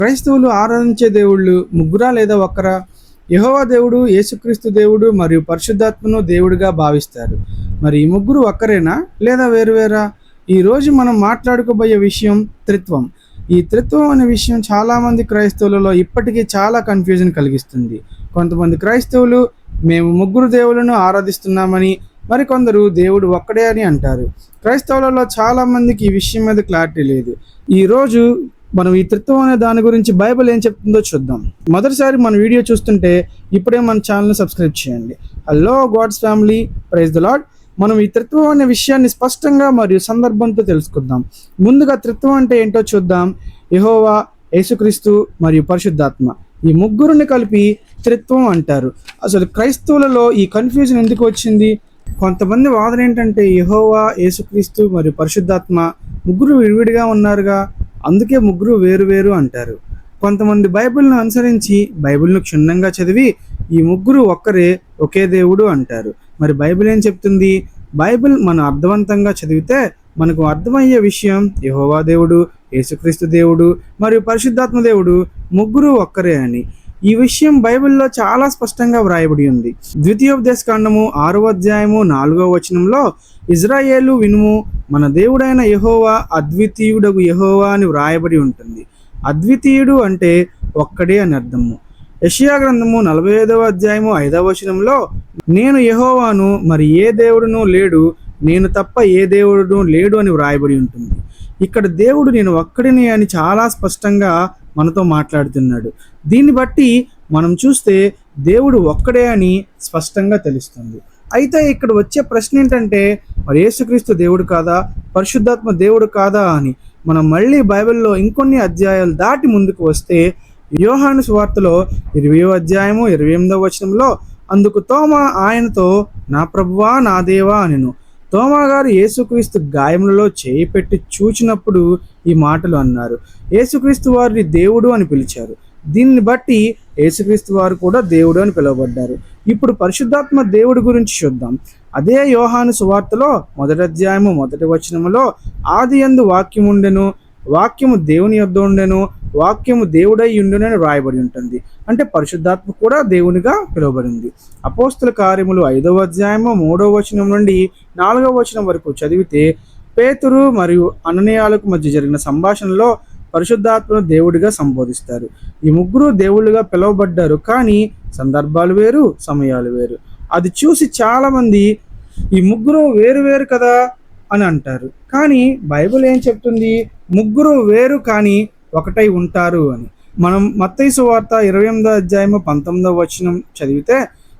క్రైస్తవులు ఆరాధించే దేవుళ్ళు ముగ్గురా లేదా ఒక్కరా? యెహోవా దేవుడు, యేసుక్రీస్తు దేవుడు మరియు పరిశుద్ధాత్మను దేవుడిగా భావిస్తారు. మరి ఈ ముగ్గురు ఒక్కరేనా లేదా వేరువేరా? ఈరోజు మనం మాట్లాడుకోబోయే విషయం త్రిత్వం. ఈ త్రిత్వం అనే విషయం చాలామంది క్రైస్తవులలో ఇప్పటికీ చాలా కన్ఫ్యూజన్ కలిగిస్తుంది. కొంతమంది క్రైస్తవులు మేము ముగ్గురు దేవులను ఆరాధిస్తున్నామని, మరికొందరు దేవుడు ఒక్కడే అని అంటారు. క్రైస్తవులలో చాలామందికి ఈ విషయం మీద క్లారిటీ లేదు. ఈరోజు మనం ఈ త్రిత్వం అనే దాని గురించి బైబిల్ ఏం చెప్తుందో చూద్దాం. మొదటిసారి మన వీడియో చూస్తుంటే ఇప్పుడే మన ఛానల్ని సబ్స్క్రైబ్ చేయండి. Hello God's family, praise the Lord. మనం ఈ త్రిత్వం అనే విషయాన్ని స్పష్టంగా మరియు సందర్భంతో తెలుసుకుందాం. ముందుగా త్రిత్వం అంటే ఏంటో చూద్దాం. యెహోవా, యేసుక్రీస్తు మరియు పరిశుద్ధాత్మ, ఈ ముగ్గురిని కలిపి త్రిత్వం అంటారు. అసలు క్రైస్తవులలో ఈ కన్ఫ్యూజన్ ఎందుకు వచ్చింది? కొంతమంది వాదన ఏంటంటే యెహోవా, యేసుక్రీస్తు మరియు పరిశుద్ధాత్మ ముగ్గురు విడివిడిగా ఉన్నారుగా, అందుకే ముగ్గురు వేరు వేరు అంటారు. కొంతమంది బైబిల్ను అనుసరించి బైబిల్ను క్షుణ్ణంగా చదివి ఈ ముగ్గురు ఒక్కరే, ఒకే దేవుడు అంటారు. మరి బైబిల్ ఏం చెప్తుంది? బైబిల్ మనం అర్థవంతంగా చదివితే మనకు అర్థమయ్యే విషయం యెహోవా దేవుడు, యేసుక్రీస్తు దేవుడు మరియు పరిశుద్ధాత్మ దేవుడు ముగ్గురు ఒక్కరే అని. ఈ విషయం బైబిల్లో చాలా స్పష్టంగా వ్రాయబడి ఉంది. ద్వితీయోపదేశకాండము 6వ అధ్యాయము 4వ వచనంలో, ఇజ్రాయేలు వినుము, మన దేవుడైన యెహోవా అద్వితీయుడగు యెహోవా అని వ్రాయబడి ఉంటుంది. అద్వితీయుడు అంటే ఒక్కడే అని అర్థము. యెషయా గ్రంథము 45వ అధ్యాయము 5వ వచనంలో, నేను యెహోవాను, మరి ఏ దేవుడును లేడు, నేను తప్ప ఏ దేవుడును లేడు అని వ్రాయబడి ఉంటుంది. ఇక్కడ దేవుడు నేను ఒక్కడిని అని చాలా స్పష్టంగా మనతో మాట్లాడుతున్నాడు. దీన్ని బట్టి మనం చూస్తే దేవుడు ఒక్కడే అని స్పష్టంగా తెలుస్తుంది. అయితే ఇక్కడ వచ్చే ప్రశ్న ఏంటంటే, మరి యేసుక్రీస్తు దేవుడు కాదా, పరిశుద్ధాత్మ దేవుడు కాదా అని. మనం మళ్ళీ బైబిల్లో ఇంకొన్ని అధ్యాయాలు దాటి ముందుకు వస్తే యోహాను సువార్తలో 20వ అధ్యాయము 28వ వచనంలో, అందుకు తోమా ఆయనతో, నా ప్రభువా, నా దేవా అనెను. తోమా గారు యేసుక్రీస్తు గాయములలో చేయి పెట్టి చూచినప్పుడు ఈ మాటలు అన్నారు. యేసుక్రీస్తు వారిని దేవుడు అని పిలిచారు. దీన్ని బట్టి యేసుక్రీస్తు వారు కూడా దేవుడు అని పిలువబడ్డారు. ఇప్పుడు పరిశుద్ధాత్మ దేవుడి గురించి చూద్దాం. అదే యోహాను సువార్తలో 1వ అధ్యాయము 1వ వచనములో, ఆదియందు వాక్యము ఉండెను, వాక్యము దేవుని యొద్ద ఉండెను, వాక్యము దేవుడై ఉండునని వ్రాయబడి ఉంటుంది. అంటే పరిశుద్ధాత్మ కూడా దేవునిగా పిలువబడింది. అపోస్తుల కార్యములు 5వ అధ్యాయము 3వ వచనం నుండి 4వ వచనం వరకు చదివితే పేతురు మరియు అననీయాలకు మధ్య జరిగిన సంభాషణలో పరిశుద్ధాత్మను దేవుడిగా సంబోధిస్తారు. ఈ ముగ్గురు దేవుళ్ళుగా పిలువబడ్డారు, కానీ సందర్భాలు వేరు, సమయాలు వేరు. అది చూసి చాలామంది ఈ ముగ్గురు వేరు వేరు కదా అని అంటారు. కానీ బైబిల్ ఏం చెప్తుంది? ముగ్గురు వేరు కానీ ఒకటై ఉంటారు అని. మనం మత్తయి సువార్త 28వ అధ్యాయము 19వ వచనం చదివితే,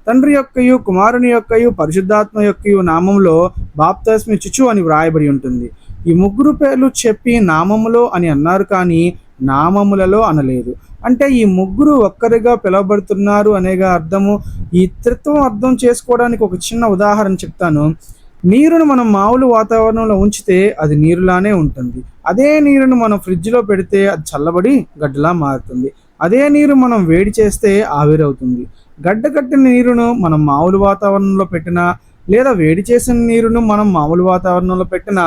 తండ్రి యొక్కయు, కుమారుని యొక్కయు, పరిశుద్ధాత్మ యొక్కయు నామంలో బాప్తిస్మమిచ్చుచు అని వ్రాయబడి ఉంటుంది. ఈ ముగ్గురు పేర్లు చెప్పి నామములో అని అన్నారు, కానీ నామములలో అనలేదు. అంటే ఈ ముగ్గురు ఒక్కరిగా పిలువబడుతున్నారు అనేగా అర్థము. ఈ త్రిత్వం అర్థం చేసుకోవడానికి ఒక చిన్న ఉదాహరణ చెప్తాను. నీరును మనం మామూలు వాతావరణంలో ఉంచితే అది నీరులానే ఉంటుంది. అదే నీరును మనం ఫ్రిడ్జ్లో పెడితే అది చల్లబడి గడ్డలా మారుతుంది. అదే నీరు మనం వేడి చేస్తే ఆవిరవుతుంది. గడ్డ కట్టిన నీరును మనం మామూలు వాతావరణంలో పెట్టినా, లేదా వేడి చేసిన నీరును మనం మామూలు వాతావరణంలో పెట్టినా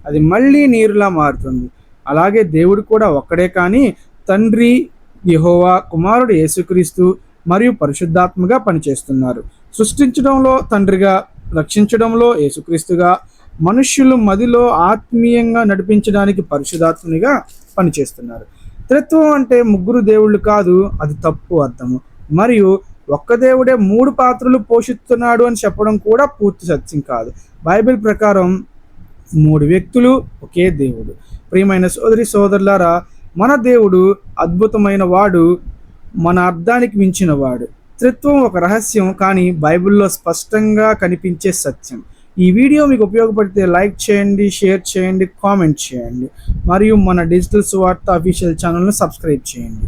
అది మళ్ళీ నీరులా మారుతుంది. అలాగే దేవుడు కూడా ఒక్కడే, కానీ తండ్రి యెహోవా, కుమారుడు యేసుక్రీస్తు మరియు పరిశుద్ధాత్మగా పనిచేస్తున్నారు. సృష్టించడంలో తండ్రిగా, రక్షించడంలో యేసుక్రీస్తుగా, మనుష్యులు మదిలో ఆత్మీయంగా నడిపించడానికి పరిశుద్ధాత్మునిగా పనిచేస్తున్నారు. త్రిత్వం అంటే ముగ్గురు దేవుళ్ళు కాదు, అది తప్పు అర్థము. మరియు ఒక్క దేవుడే 3 పాత్రలు పోషిస్తున్నాడు అని చెప్పడం కూడా పూర్తి సత్యం కాదు. బైబిల్ ప్రకారం 3 వ్యక్తులు, ఒకే దేవుడు. ప్రియమైన సోదరి సోదరులారా, మన దేవుడు అద్భుతమైన వాడు, మన అర్థానికి మించిన వాడు. త్రిత్వం ఒక రహస్యం, కానీ బైబిల్లో స్పష్టంగా కనిపించే సత్యం. ఈ వీడియో మీకు ఉపయోగపడితే లైక్ చేయండి, షేర్ చేయండి, కామెంట్ చేయండి మరియు మన డిజిటల్ సువార్త అఫీషియల్ ఛానల్ను సబ్స్క్రైబ్ చేయండి.